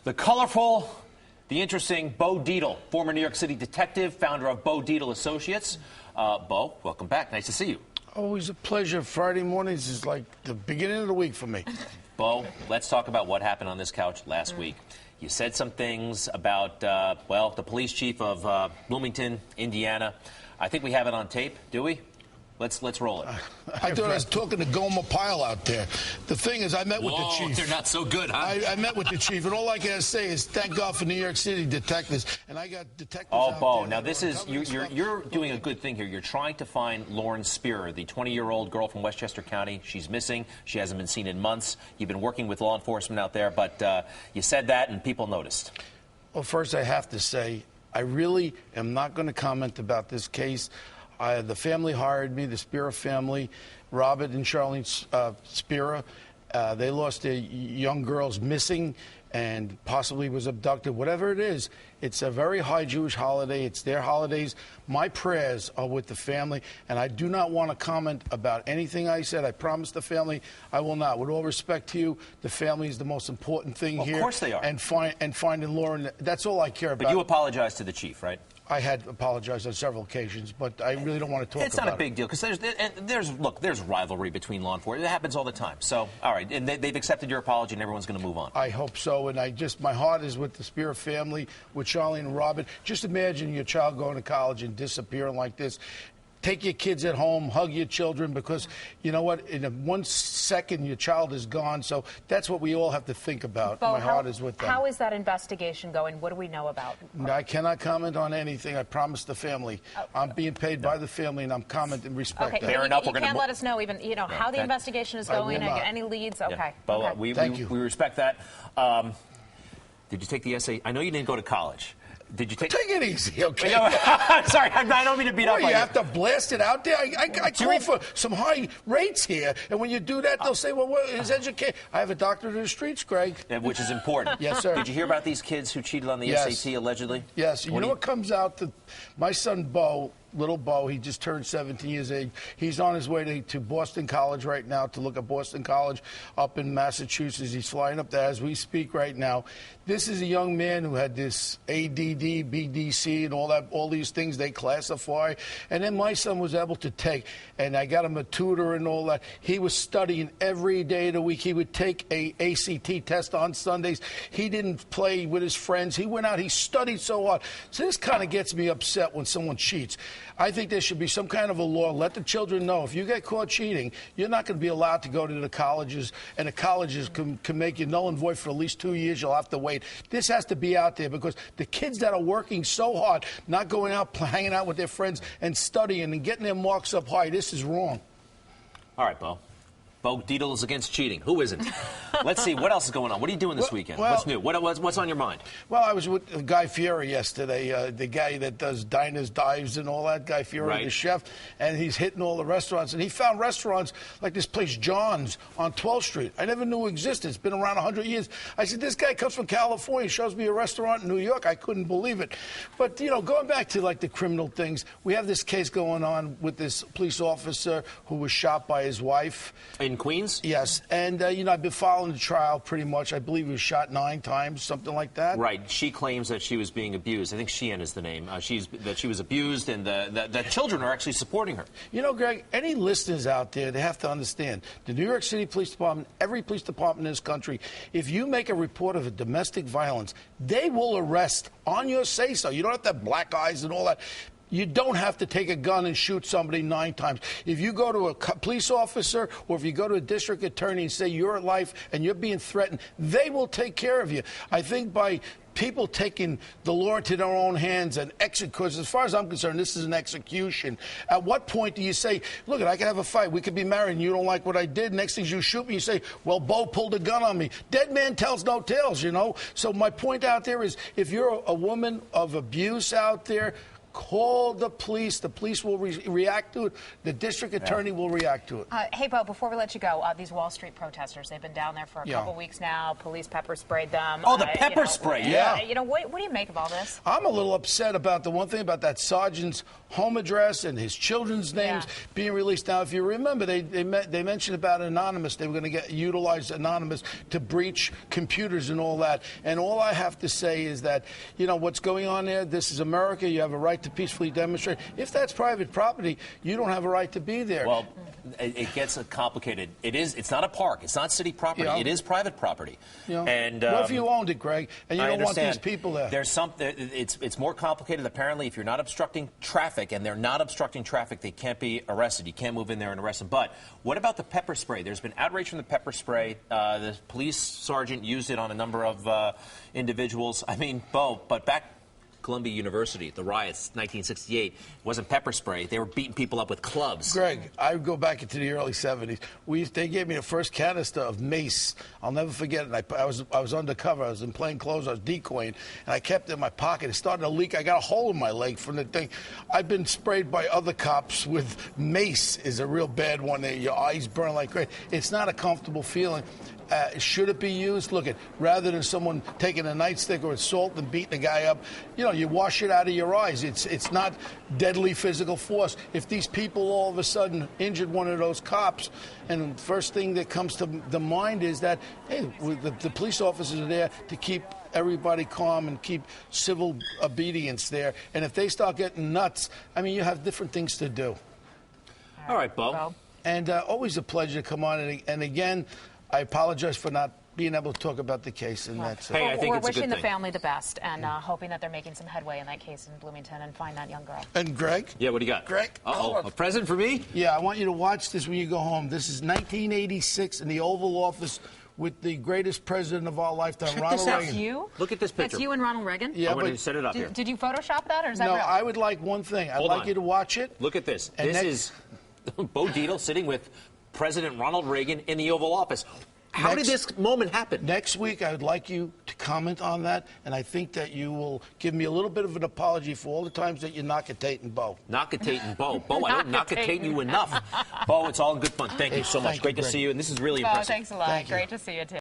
The colorful, the interesting Beau Dietl, former New York City detective, founder of Beau Dietl Associates. Beau, welcome back. Nice to see you. Always a pleasure. Friday mornings is like the beginning of the week for me. Beau, let's talk about what happened on this couch last week. You said some things about, well, the police chief of Bloomington, Indiana. I think we have it on tape, do we? Let's roll it. I thought I was talking to Gomer Pyle out there. The thing is, I met with the chief. They're not so good, huh? I met with the chief, and all I can say is thank God for New York City detectives. And I got detectives out Beau, there. now this is, you're doing a good thing here. You're trying to find Lauren Spierer, the 20-year-old girl from Westchester County. She's missing. She hasn't been seen in months. You've been working with law enforcement out there, but you said that and people noticed. Well, first I have to say, I really am not going to comment about this case. The family hired me, the Spierer family, Robert and Charlene Spierer. They lost their young girls missing and possibly was abducted. Whatever it is, it's a very high Jewish holiday. It's their holidays. My prayers are with the family, and I do not want to comment about anything I said. I promised the family I will not. With all respect to you, the family is the most important thing here. Of course they are. And finding Lauren, that's all I care about. But you apologized to the chief, right? I had apologized on several occasions, but I really don't want to talk about it. It's not a big deal, because there's rivalry between law enforcement. It happens all the time. So, all right, and they've accepted your apology, and everyone's going to move on. I hope so, and my heart is with the Spierer family, with Charlie and Robert. Just imagine your child going to college and disappearing like this. Take your kids at home, hug your children, because you know what? In 1 second, your child is gone. So that's what we all have to think about. Beau, my heart is with them. How is that investigation going? What do we know about? I cannot comment on anything. I promised the family. I'm being paid by the family, and I'm commenting respect. Okay, fair enough. You can't let us know even how the investigation is going. Any leads? Okay. Yeah. Beau, okay. Thank you. We respect that. Did you take the essay? I know you didn't go to college. Did you take it easy, okay? Sorry, I don't mean to beat up on you. You have to blast it out there? I call for some high rates here, and when you do that, they'll say, well, what is education? I have a doctorate in the streets, Greg. Which is important. Yes, sir. Did you hear about these kids who cheated on the SAT, allegedly? Yes. You know what comes out? My son, Beau, little Beau, he just turned 17 years old. He's on his way to Boston College right now to look at Boston College up in Massachusetts. He's flying up there as we speak right now. This is a young man who had this ADD, BDC, and all these things they classify. And then my son was able to take, and I got him a tutor and all that. He was studying every day of the week. He would take a ACT test on Sundays. He didn't play with his friends. He went out. He studied so hard. So this kind of gets me upset when someone cheats. I think there should be some kind of a law. Let the children know if you get caught cheating, you're not going to be allowed to go to the colleges, and the colleges can make you null and void for at least 2 years. You'll have to wait. This has to be out there, because the kids that are working so hard, not going out, hanging out with their friends and studying and getting their marks up high, this is wrong. All right, Beau. Beau Dietl is against cheating. Who isn't? Let's see. What else is going on? What are you doing this weekend? What's new? What's on your mind? Well, I was with Guy Fieri yesterday, the guy that does diners, dives, and all that. Guy Fieri, the chef, and he's hitting all the restaurants. And he found restaurants like this place, John's, on 12th Street. I never knew existed. It's been around 100 years. I said, this guy comes from California, shows me a restaurant in New York. I couldn't believe it. But, you know, going back to, like, the criminal things, we have this case going on with this police officer who was shot by his wife. In Queens? Yes. And, you know, I've been following the trial pretty much. I believe he was shot 9 times, something like that. Right. She claims that she was being abused. I think Sheehan is the name. That she was abused, and that children are actually supporting her. You know, Greg, any listeners out there, they have to understand, the New York City Police Department, every police department in this country, if you make a report of a domestic violence, they will arrest on your say-so. You don't have to have black eyes and all that. You don't have to take a gun and shoot somebody 9 times. If you go to a police officer or if you go to a district attorney and say you're at life and you're being threatened, they will take care of you. I think by people taking the law into their own hands and execute, because as far as I'm concerned, this is an execution. At what point do you say, look, I can have a fight, we could be married, and you don't like what I did, next thing you shoot me, you say, well, Beau pulled a gun on me. Dead man tells no tales, you know? So my point out there is, if you're a woman of abuse out there, Call the police. The police will react to it. The district attorney will react to it. Hey, Beau, before we let you go, these Wall Street protesters, they've been down there for a couple weeks now. Police pepper sprayed them. Oh, the pepper spray, yeah. What do you make of all this? I'm a little upset about the one thing about that sergeant's home address and his children's names being released. Now, if you remember, they mentioned about Anonymous. They were going to utilize Anonymous to breach computers and all that. And all I have to say is that, what's going on there, this is America. You have a right to peacefully demonstrate. If that's private property, you don't have a right to be there. Well, it gets complicated. It's not a park. It's not city property. It is private property. And what if you owned it, Greg, and you don't want these people there? It's more complicated. Apparently, if you're not obstructing traffic, and they're not obstructing traffic, they can't be arrested. You can't move in there and arrest them. But what about the pepper spray? There's been outrage from the pepper spray. The police sergeant used it on a number of individuals. I mean, Beau, but back Columbia University, the riots, 1968, wasn't pepper spray. They were beating people up with clubs. Greg, I would go back into the early 70s. They gave me the first canister of mace. I'll never forget it. I was undercover. I was in plain clothes. I was decoying, and I kept it in my pocket. It started to leak. I got a hole in my leg from the thing. I've been sprayed by other cops with mace. Is a real bad one. Your eyes burn like crazy. It's not a comfortable feeling. Should it be used? Look, rather than someone taking a nightstick or salt and beating a guy up, you wash it out of your eyes. It's not deadly physical force. If these people all of a sudden injured one of those cops, and the first thing that comes to the mind is that, hey, the police officers are there to keep everybody calm and keep civil obedience there. And if they start getting nuts, I mean, you have different things to do. All right, Beau. And always a pleasure to come on. And again, I apologize for not being able to talk about the case, and that's Hey, I think we're it's a good wishing the thing. family the best, and hoping that they're making some headway in that case in Bloomington and find that young girl. And Greg? Yeah, what do you got? Greg? A present for me? Yeah, I want you to watch this when you go home. This is 1986 in the Oval Office with the greatest president of our lifetime, Ronald Reagan. That's you? Look at this picture. That's you and Ronald Reagan? Yeah, I'm going to set it up here. Did you Photoshop that, or is that No, real? I would like one thing. I'd Hold like on. you to watch it. Look at this. And This is Beau Dietl sitting with President Ronald Reagan in the Oval Office. How did this moment happen? Next week, I would like you to comment on that, and I think that you will give me a little bit of an apology for all the times that you knock at Tate and Beau. Knock at Tate and Beau. Beau, I don't knock at Tate you enough. Beau, it's all in good fun. Thank you so much. Thank you, Great to Greg. see you, and this is really Oh, impressive. thanks a lot. Thank you. Great to see you, too.